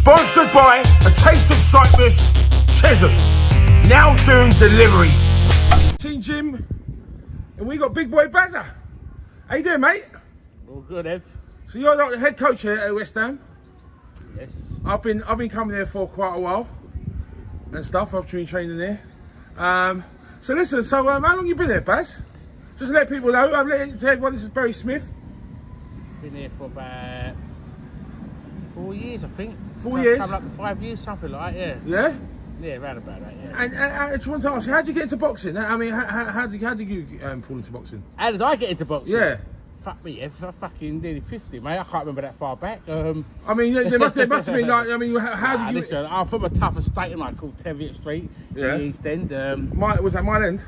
Sponsored by A Taste of Cyprus, Chisholm. Now doing deliveries. Team Jim, and we got big boy Bazza. How you doing, mate? All good, Ev. So you're like the head coach here at West Ham. Yes. I've been coming there for quite a while and stuff. I've been training there. So listen, how long you been there, Baz? Just to let people know, tell everyone this is Barry Smith. Been here for about 4 years, I think. 4 years? Coming up to 5 years, something like that, Yeah? yeah. Yeah, around about that, yeah. And I just want to ask you, how did you get into boxing? I mean, how did you fall into boxing? How did I get into boxing? Yeah. Fuck me, Ev. I'm fucking nearly 50, mate. I can't remember that far back. I mean, there must have been like, I mean, how did you... Listen, I'm from a tough estate, like, called Teviot Street, in the East End. Was that mine end?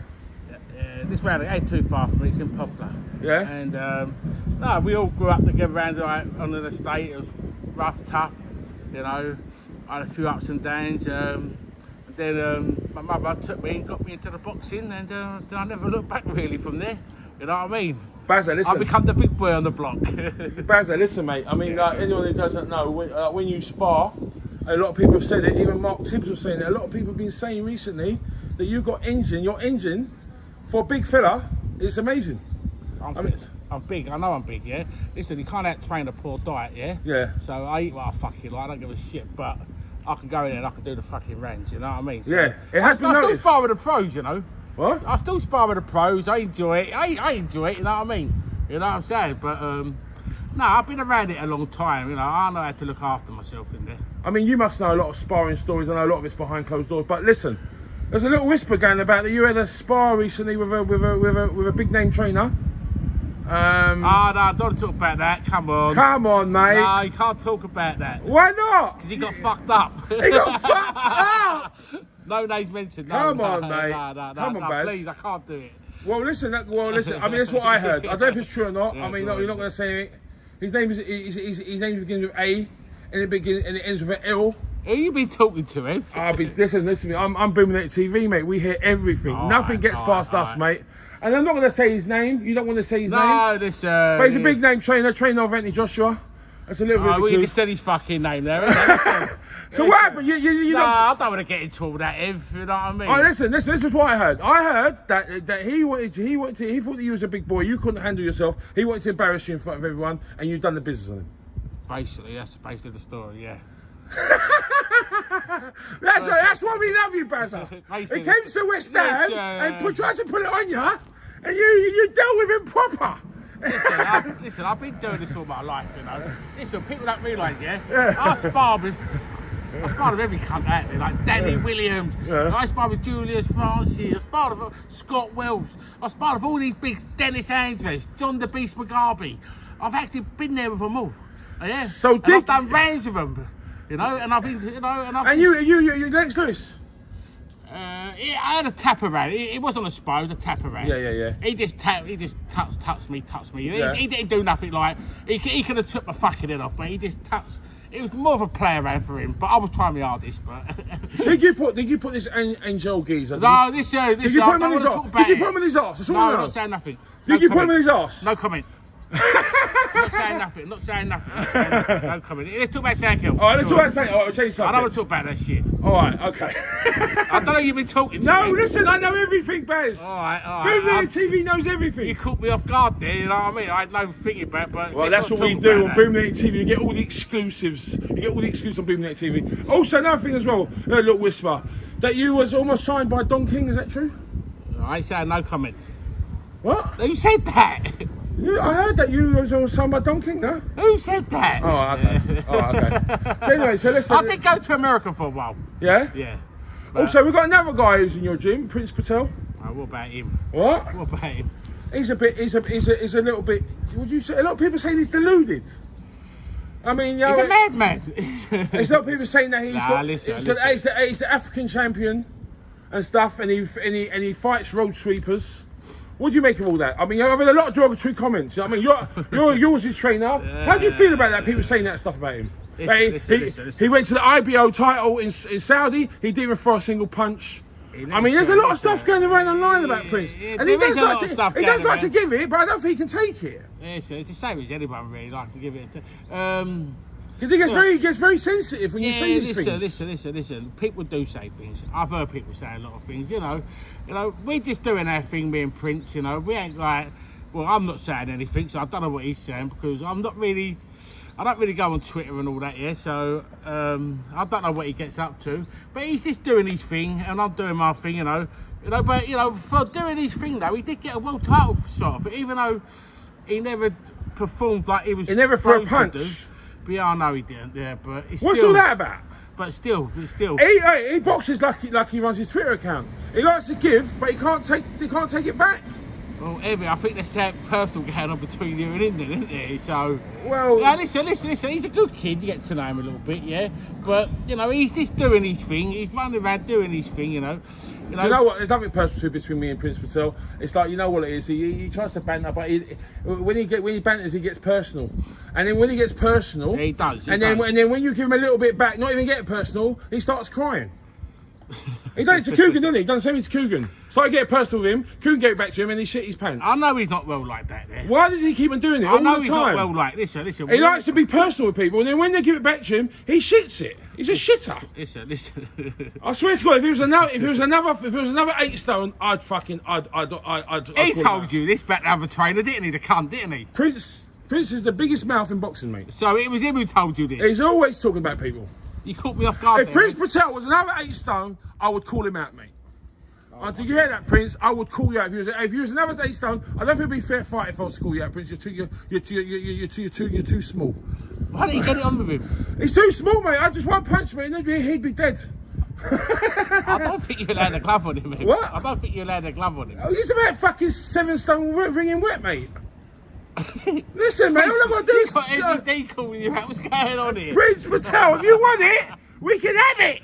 This round ain't too far from me, it's in Poplar. Yeah. And no, we all grew up together around on an estate. It was rough, tough, you know. I had a few ups and downs. And then my mother took me and got me into the boxing, and then I never looked back really from there. You know what I mean? Bazza, listen. I become the big boy on the block. Bazza, listen, mate. I mean, anyone who doesn't know, when you spar, a lot of people have said it. Even Mark Tibbs was saying it. A lot of people have been saying recently that you got engine. Your engine, for a big fella, is amazing. I'm big. I know I'm big. Yeah. Listen, you can't out-train a poor diet. Yeah. Yeah. So I eat what I fucking like. I don't give a shit, but I can go in there and I can do the fucking rounds. You know what I mean? So yeah. It has been noticed. I still spar with the pros. You know. What? I still spar with the pros. I enjoy it. I enjoy it. You know what I mean? You know what I'm saying? But no, I've been around it a long time. You know, I know how to look after myself in there. I mean, you must know a lot of sparring stories. I know a lot of it's behind closed doors. But listen, there's a little whisper going about that you had a spar recently with a big name trainer. No, don't talk about that. Come on. Come on, mate. No, you can't talk about that. Why not? Because he got fucked up. He got fucked up. No names mentioned. Come on, mate. Come on, Baz. Please, I can't do it. Well, listen. I mean, that's what I heard. I don't know if it's true or not. Yeah, I mean, no, you're not going to say it. His name begins with A, and it ends with an L. Who you been talking to, Ev? Listen to me. I'm Boominator TV, mate. We hear everything. Nothing gets past us, mate. And I'm not going to say his name. You don't want to say his name? No, listen. But he's a big name trainer of Anthony Joshua. That's a little bit of well, you just said his fucking name there, isn't it? So what happened? You I don't want to get into all that, Ev. You know what I mean? Oh, listen. This is what I heard. I heard that he thought that you was a big boy. You couldn't handle yourself. He wanted to embarrass you in front of everyone, and you've done the business on him. Basically, that's basically the story. Yeah. That's why we love you, Bazza. He came to West Ham and tried to put it on you, and you dealt with him proper. Listen, I've been doing this all my life, you know. Listen, people don't realise, yeah? I sparred with every cunt out there, like Danny Williams. Yeah. I sparred with Julius Francis. I sparred with Scott Wells. I sparred with all these big Dennis Andres, John the Beast Mugabe. I've actually been there with them all. Yeah. So I've done rounds with them, you know, and I've been, you know, and you Lex Lewis. I had a tap around. It wasn't a spar, it was a tap around. Yeah. He just touched me. Yeah. He didn't do nothing like. He could have took my fucking head off, but he just touched. It was more of a play around for him, but I was trying my hardest. But did you put this Angel geezer? No, this. Did you put him on his arse? Did you put him on his arse? No, I'm not saying nothing. Did you put him on his arse? No comment. Not saying nothing. No comment. Let's talk about something else. Alright, let's talk about something. Alright, change subject. I don't want to talk about that shit. Alright, okay. I don't know you've been talking to No, me. Listen, I know everything, Baz. Alright. Boominator TV knows everything. You caught me off guard there, you know what I mean? I had no thinking about it, but... Well, that's what we do on Boominator TV. You get all the exclusives. You get all the exclusives on Boominator TV. Also, another thing as well, a little whisper, that you was almost signed by Don King, is that true? I ain't saying no comment. What? Who said that? I heard that you was almost signed by Don King, no? Who said that? Oh, okay. So anyway, so listen. I did go to America for a while. Yeah? Yeah. Also, we've got another guy who's in your gym, Prince Patel. What about him? What? What about him? He's a little bit, would you say, a lot of people saying he's deluded. I mean, you know, he's a madman. There's a lot of people saying that he's the African champion and stuff, and he fights road sweepers. What do you make of all that? I mean, I've had a lot of derogatory comments. I mean, you're his trainer. How do you feel about that? People saying that stuff about him. Listen. He went to the IBO title in Saudi. He didn't even throw a single punch. I mean, there's a lot of stuff going around online about Prince, and he does like to give it, but I don't think he can take it. Yeah, it's the same as anyone really. Like to give it. Because he gets very sensitive when you say these things. Listen. People do say things. I've heard people say a lot of things. You know, we're just doing our thing, me and Prince. You know, we ain't like. Well, I'm not saying anything, so I don't know what he's saying because I don't really go on Twitter and all that. Yeah, so I don't know what he gets up to. But he's just doing his thing, and I'm doing my thing. You know. But for doing his thing though, he did get a world title shot of it, even though he never performed like he was. He never threw a punch. But yeah, I know he didn't. Yeah, but it's what's still, all that about? But still. He boxes like he runs his Twitter account. He likes to give, but he can't take it back. Well, Evie, I think there's something personal going on between you and him, isn't there? So, well, yeah, listen. He's a good kid. You get to know him a little bit, yeah. But he's just doing his thing. He's running around doing his thing, you know. Do you know what? There's nothing personal between me and Prince Patel. It's like, you know what it is. He tries to banter, but when he banters, he gets personal. And then when he gets personal, yeah, he does. And then when you give him a little bit back, not even get personal, he starts crying. He done it to Coogan, didn't he? He done the same to Coogan. So I get personal with him. Coogan gave it back to him, and he shit his pants. I know he's not well like that. There. Why does he keep on doing it all the time? I know he's not well like. Listen. He likes to be personal with people, and then when they give it back to him, he shits it. He's a shitter. Listen. I swear to God, if it was another 8 stone, I'd. He told you this about the other trainer, didn't he? The cunt, didn't he? Prince is the biggest mouth in boxing, mate. So it was him who told you this. He's always talking about people. You caught me off guard. If Prince Patel was another 8 stone, I would call him out, mate. Did you hear that, Prince? I would call you out. If you was another 8 stone, I don't think it'd be a fair fight if I was to call you out, Prince. You're too small. Why don't you get it on with him? He's too small, mate. I just one punch, mate, and he'd be dead. I don't think you allowed a glove on him, mate. What? I don't think you allowed a glove on him. Oh, he's about fucking 7 stone ringing wet, mate. Listen, mate, all I've got to do is... Got every calling you out. What's going on here? Prince Patel, if you want it, we can have it.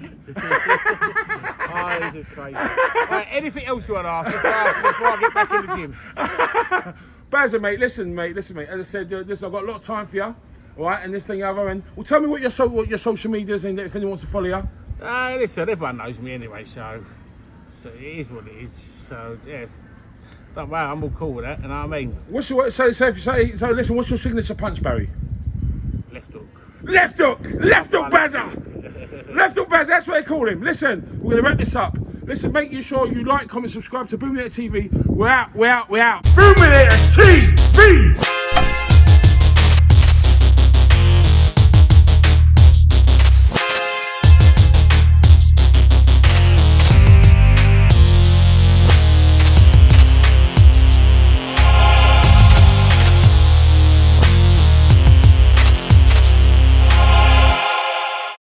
Oh, this is crazy. Right, anything else you want to ask before I get back in the gym? Bazza, mate, listen, mate. As I said, listen, I've got a lot of time for you. All right, and this thing other end. Well, tell me what your social media is, and if anyone wants to follow you. Listen, everyone knows me anyway, so it is what it is. So yeah, don't worry, I'm all cool with that. You know what I mean? So listen, what's your signature punch, Barry? Left hook. Left hook, Bazza. Left hook, Bazza. That's what they call him. Listen, we're gonna wrap this up. Listen, make sure you like, comment, subscribe to Boominator TV. We're out. Boominator TV.